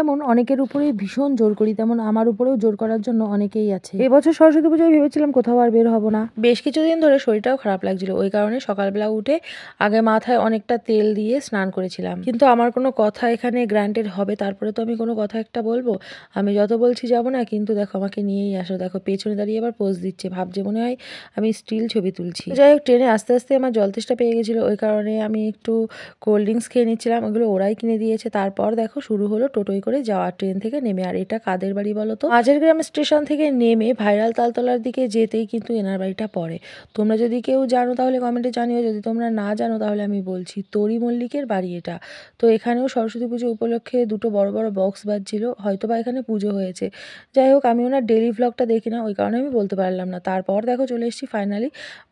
যেমন অনেকের উপরেই ভীষণ জোর করি, তেমন আমার উপরেও জোর করার জন্য অনেকেই আছে। এবছর সরস্বতী পুজোয় ভেবেছিলাম কোথাও আর বের হব না। বেশ কিছুদিন ধরে শরীরটাও খারাপ লাগছিল, ওই কারণে সকালবেলা উঠে আগে মাথায় অনেকটা তেল দিয়ে স্নান করেছিলাম। কিন্তু আমার কোনো কথা এখানে গ্রান্টেড হবে, তারপরে তো আমি কোনো কথা একটা বলবো। আমি যত বলছি যাবো না, কিন্তু দেখো আমাকে নিয়েই আসো। দেখো পেছনে দাঁড়িয়ে আবার পোজ দিচ্ছে, ভাবছে মনে হয় আমি স্টিল ছবি তুলছি। যাই হোক, ট্রেনে আস্তে আস্তে আমার জল তেষ্টা পেয়ে গেছিলো, ওই কারণে আমি একটু কোল্ড ড্রিঙ্কস খেয়ে নিচ্ছিলাম। ওগুলো ওরাই কিনে দিয়েছে। তারপর দেখো শুরু হলো টোটোয় করে যাওয়া, ট্রেন থেকে নেমে। আর এটা কাদের বাড়ি বলো তো? মাঝের গ্রাম স্টেশন থেকে নেমে ভাইরাল তালতলার দিকে যেতেই কিন্তু এনার বাড়িটা পড়ে। তোমরা যদি কেউ জানো তাহলে কমেন্টে জানিও, যদি তোমরা না জানো তাহলে আমি বলছি, তরি মল্লিকের বাড়ি এটা। তো এখানেও সরস্বতী পুজো উপলক্ষে দুটো বড় বড় বক্স বাজছিল, হয়তো বা এখানে পুজো হয়েছে। যাই হোক, আমি ওনার ডেলি ভ্লগটা দেখি না, ওই কারণে আমি বলতে পারলাম না। তারপর দেখো চলে এসেছি ফাইনালি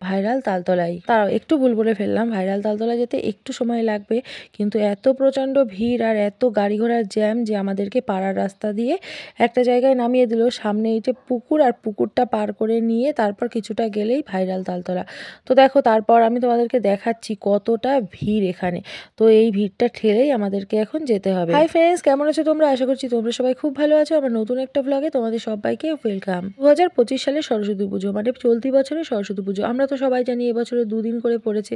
ভাইরাল তালতলায়। তারাও একটু ভুল বলে ফেললাম, ভাইরাল তালতলা যেতে একটু সময় লাগবে, কিন্তু এত প্রচণ্ড ভিড় আর এত গাড়ি ঘোড়ার জ্যাম যে আমাদেরকে পাড়ার রাস্তা দিয়ে একটা জায়গায় নামিয়ে দিল। সামনে এই যে পুকুর, আর পুকুরটা পার করে নিয়ে তারপর কিছুটা গেলেই ভাইরাল তালতলা। তো দেখো তারপর আমি তোমাদেরকে দেখাচ্ছি কতটা ভিড় এখানে। তো এই ভিড়টা ঠেলেই আমাদেরকে এখন যেতে হবে। হাই ফ্রেন্ডস, কেমন আছো তোমরা? আশা করছি তোমরা সবাই খুব ভালো আছো। আমার নতুন একটা ব্লগে তোমাদের সবাইকে ওয়েলকাম। 2025 সালের সরস্বতী পুজো, মানে চলতি বছরের সরস্বতী পুজো। আমরা তো সবাই জানি এবছরে দুদিন করে পড়েছে,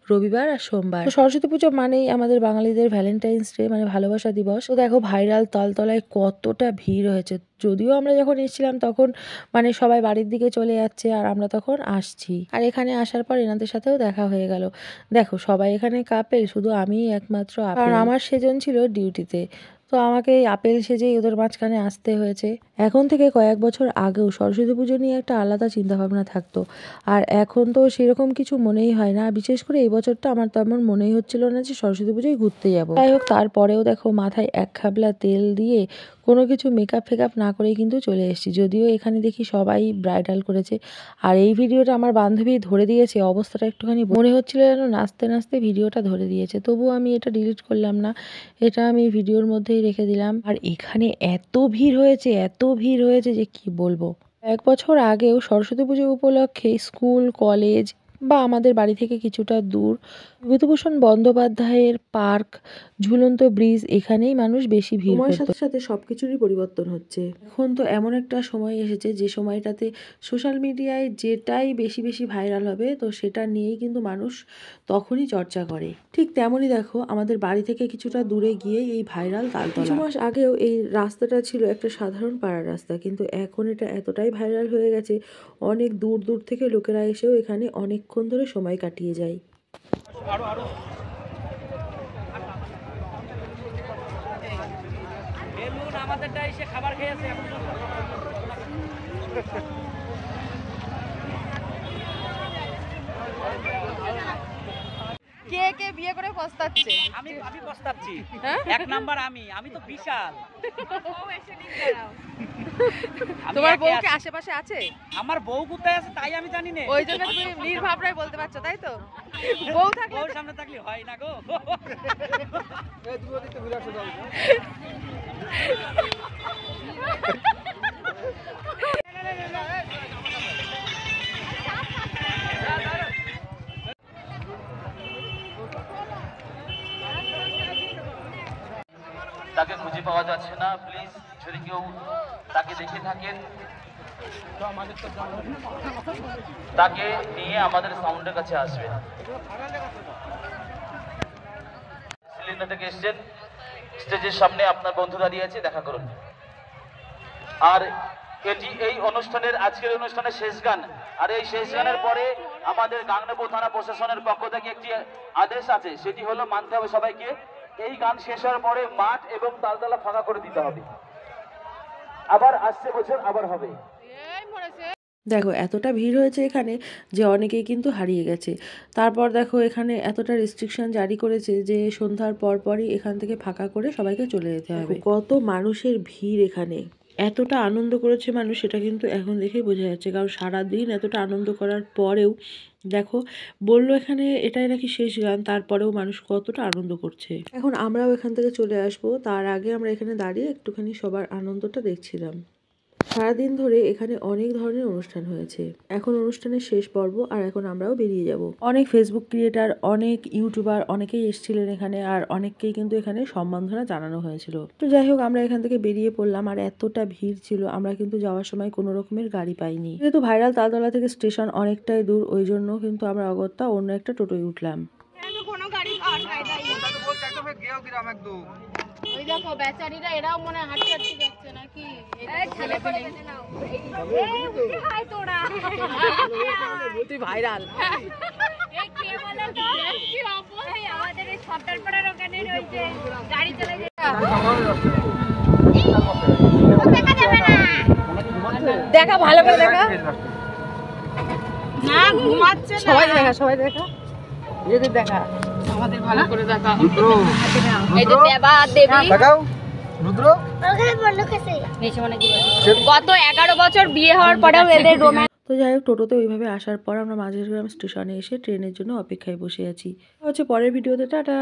রবিবার আর সোমবার। তো সরস্বতী পুজো মানেই আমাদের বাঙালিদের ভ্যালেন্টাইন্স ডে, মানে ভালোবাসা দিবস। তো দেখো ভাইরাল তালতলায় কতটা ভিড় হয়েছে। যদিও আমরা যখন এসেছিলাম তখন মানে সবাই বাড়ির দিকে চলে যাচ্ছে, আর আমরা তখন আসছি। আর এখানে আসার পর এনাদের সাথেও দেখা হয়ে গেল। দেখো সবাই এখানে কাপেল, শুধু আমিই একমাত্র আপেল। কারণ আমার সেজন ছিল ডিউটিতে, তো আমাকে এই আপেল সেজেই ওদের মাঝখানে আসতে হয়েছে। এখন থেকে কয়েক বছর আগেও সরস্বতী পুজো নিয়ে একটা আলাদা চিন্তাভাবনা থাকতো, আর এখন তো সেরকম কিছু মনেই হয় না। বিশেষ করে এই বছরটা আমার তেমন মনেই হচ্ছিল না যে সরস্বতী পুজোয় ঘুরতে যাবো। যাই হোক, তারপরেও দেখো মাথায় এক খাবলা তেল দিয়ে কোনো কিছু মেকআপ ফেকআপ না করেই কিন্তু চলে এসেছি। যদিও এখানে দেখি সবাই ব্রাইডাল করেছে, আর এই ভিডিওটা আমার বান্ধবী ধরে দিয়েছে। অবস্থাটা একটুখানি মনে হচ্ছিল যেন নাচতে নাচতে ভিডিওটা ধরে দিয়েছে, তবুও আমি এটা ডিলিট করলাম না, এটা আমি ভিডিওর মধ্যেই রেখে দিলাম। আর এখানে এত ভিড় হয়েছে, এত ভিড় হয়েছে যে কি বলবো। এক বছর আগেও সরস্বতী পুজো উপলক্ষে স্কুল কলেজ বা আমাদের বাড়ি থেকে কিছুটা দূর বিভূতিভূষণ বন্দ্যোপাধ্যায়ের পার্ক, ঝুলন্ত ব্রিজ, এখানেই মানুষ বেশি ভিড় করত। সময়ের সাথে সাথে সবকিছুরই পরিবর্তন হচ্ছে। এখন তো এমন একটা সময় এসেছে যে সময়টাতে সোশ্যাল মিডিয়ায় যেটাই বেশি বেশি ভাইরাল হবে, তো সেটা নিয়েই কিন্তু মানুষ তখনই চর্চা করে। ঠিক তেমনই দেখো আমাদের বাড়ি থেকে কিছুটা দূরে গিয়ে এই ভাইরাল তালতলা। কিছু মাস আগেও এই রাস্তাটা ছিল একটা সাধারণ পাড়ার রাস্তা, কিন্তু এখন এটা এতটাই ভাইরাল হয়ে গেছে, অনেক দূর দূর থেকে লোকেরা এসেও এখানে অনেকক্ষণ ধরে সময় কাটিয়ে যায়। আমাদেরটা এসে খাবার খেয়েছে। কে কে বিয়ে করে পস্তাচ্ছে? আমি পস্তাচ্ছি। এক নাম্বার আমি তো বিশাল। তোমার বউ কি আশেপাশে আছে? আমার বউ কোথায় আছে তাই আমি জানি না, ওই জন্য তুমি নির্ভাবনায় বলতে পারছো, তাই তো? বউ থাকলে, বউর সামনে থাকলে হয় না গো। তাকে খুঁজে পাওয়া যাচ্ছে না, প্লিজ যদি কেউ তাকে দেখে থাকেন তাকে নিয়ে আমাদের সাউন্ডের কাছে আসবেন। সিলিন্ডার থেকে এসছেন, স্টেজের সামনে আপনার বন্ধু দাঁড়িয়ে আছে, দেখা করুন। আর এটি এই অনুষ্ঠানের আজকের অনুষ্ঠানের শেষ গান, আর এই শেষ গানের পরে আমাদের গাংনাপুর থানা প্রশাসনের পক্ষ থেকে একটি আদেশ আছে, সেটি হলো মানতে হবে সবাইকে, এই গান শেষ হওয়ার পরে মাঠ এবং তালতলা ফাঁকা করে দিতে হবে। আবার আসছে বছর আবার হবে। দেখো এতটা ভিড় হয়েছে এখানে যে অনেকেই কিন্তু হারিয়ে গেছে। তারপর দেখো এখানে এতটা রেস্ট্রিকশন জারি করেছে যে সন্ধ্যার পরপরই এখান থেকে ফাঁকা করে সবাইকে চলে যেতে হবে। কত মানুষের ভিড় এখানে, এতটা আনন্দ করেছে মানুষ, সেটা কিন্তু এখন দেখেই বোঝা যাচ্ছে। কারণ সারাদিন এতটা আনন্দ করার পরেও দেখো বললো এখানে এটাই নাকি শেষ গান, তারপরেও মানুষ কতটা আনন্দ করছে। এখন আমরাও এখান থেকে চলে আসবো, তার আগে আমরা এখানে দাঁড়িয়ে একটুখানি সবার আনন্দটা দেখছিলাম। সারাদিন ধরে এখানে অনেক ধরনের অনুষ্ঠান হয়েছে। এখন অনুষ্ঠানের শেষ পর্ব, আর এখন আমরাও বেরিয়ে যাব। অনেক ফেসবুক ক্রিয়েটার, অনেক ইউটিউবার অনেকেই এসেছিলেন এখানে, আর অনেককেই কিন্তু এখানে সম্বর্ধনা জানানো হয়েছিল। তো যাই হোক, আমরা এখান থেকে বেরিয়ে পড়লাম, আর এতটা ভিড় ছিল আমরা কিন্তু যাওয়ার সময় কোনো রকমের গাড়ি পাইনি। যেহেতু ভাইরাল তালতলা থেকে স্টেশন অনেকটাই দূর, ওই জন্য কিন্তু আমরা অগত্যা অন্য একটা টোটোয় উঠলাম। ওই দেখো বেচারিরা, এরাও মনে হাঁটতে হাঁটতে যাচ্ছে নাকি? তুই ভাইরাল। আমাদের এই সর্দারপাড়ার ওখানে রয়েছে গাড়ি চলে যায়। দেখা ভালো করে দেখা। না ঘুমাচ্ছে না। সবাই দেখা, সবাই দেখা। এদের দেখা। আমাদের ভালো করে দেখা। এই যে দেবা দেবী দেখাও। রুদ্র ওখানে বন্ধ খেছে। বেশি মানে কি? গত 11 বছর বিয়ে হওয়ার পরেও এদের রোম্যান্স। তো যাই হোক, টোটোতে ওইভাবে আসার পর আমরা মাঝেরগ্রাম স্টেশনে এসে ট্রেনের জন্য অপেক্ষায় বসে আছি। হচ্ছে পরের ভিডিওতে, টাটা।